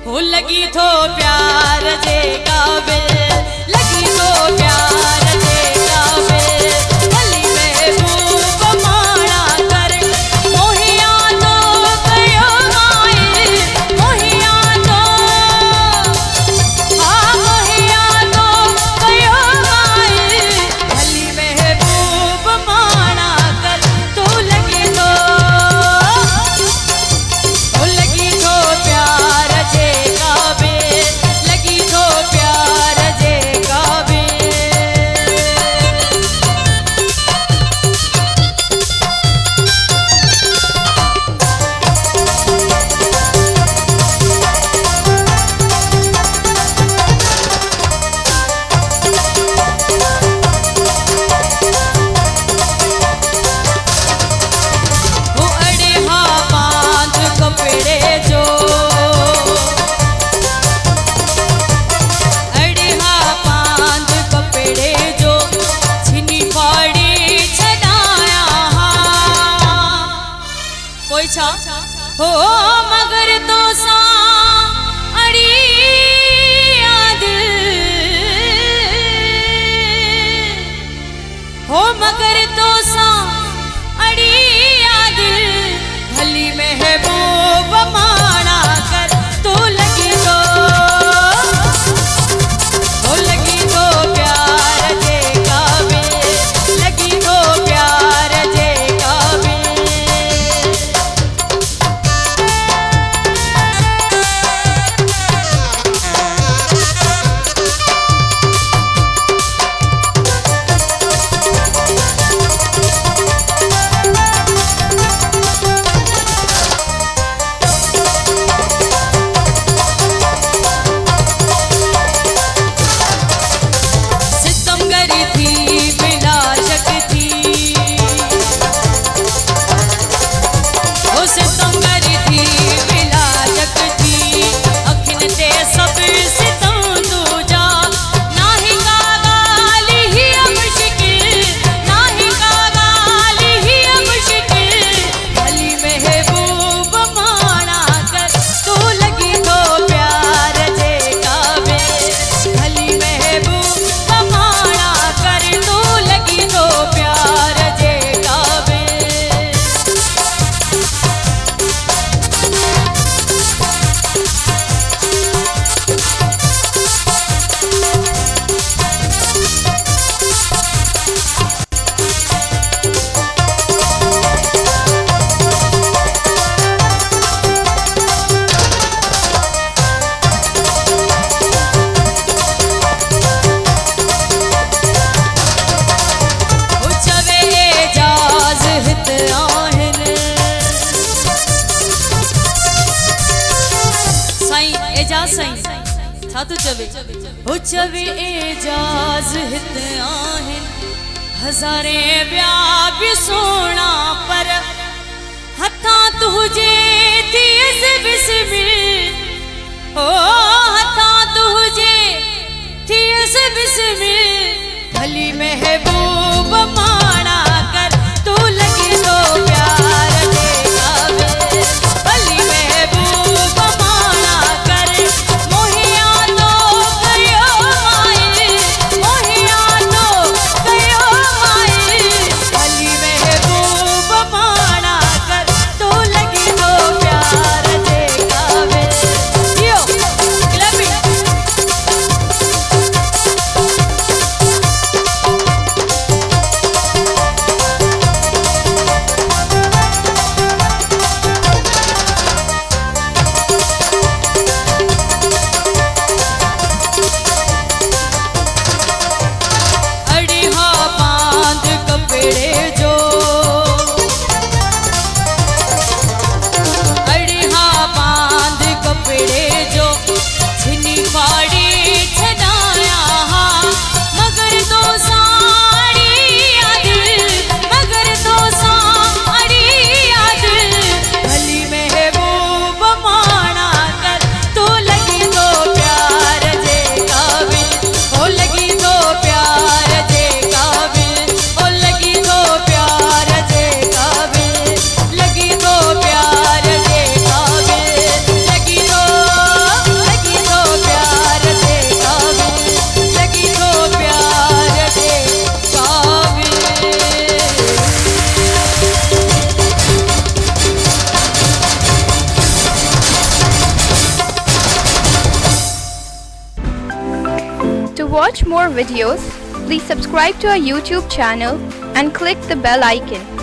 हो लगी थो प्यार जे काबिल, लगी थो प्यार जे काबिल, गली में खूब माणा कर मोहिया तो कयो माए, मोहिया तो हाँ मोहिया तो कयो माए, गली में खूब माणा कर तू लगी थो, हो लगी थो प्यार जे काबिल, लगी थो प्यार जे काबिल। हो अड़े हा बांध कपड़े जो, अड़े हा बांध कपड़े जो, छिनी फाड़ी छदाया हा कोई छा हो मगर तो सा अड़ी याद हो मगर तो सा अड़ी याद, भली महबूब माणा कर तू लगी तो, हो लगी तो प्यार जे काबिल, लगी तो प्यार जे काबिल। सितमगरी थी बिला शक्ति, ओ सितमगरी थी बिला शक्ति, अखिन ते सब सितम दूजा, नाही का गाली ही मुश्किल, नाही का गाली ही मुश्किल, भली महबूब माणा कर तू लगी तो प्यार जे काबिल, भली महबूब माणा कर तू लगी तो प्यार जे काबिल। हो चवे एजाज हित आहिन, साईं एजाज साईं छा तू चवे, हो चवे एजाज हित आहिन, हज़ारे ॿिया बि सोना पर हथां तुंहिंजे थियस बिस्मिल, ओ हथां तुंहिंजे थियस बिस्मिल, भली महबूब माणा कर तू लगी तो प्यार जे काबिल, भली महबूब माणा कर मोहिया तो कयो माए, मोहिया तो कयो माए, भली महबूब माणा कर तू लगी तो प्यार जे काबिल, To watch more videos, please subscribe to our YouTube channel and click the bell icon.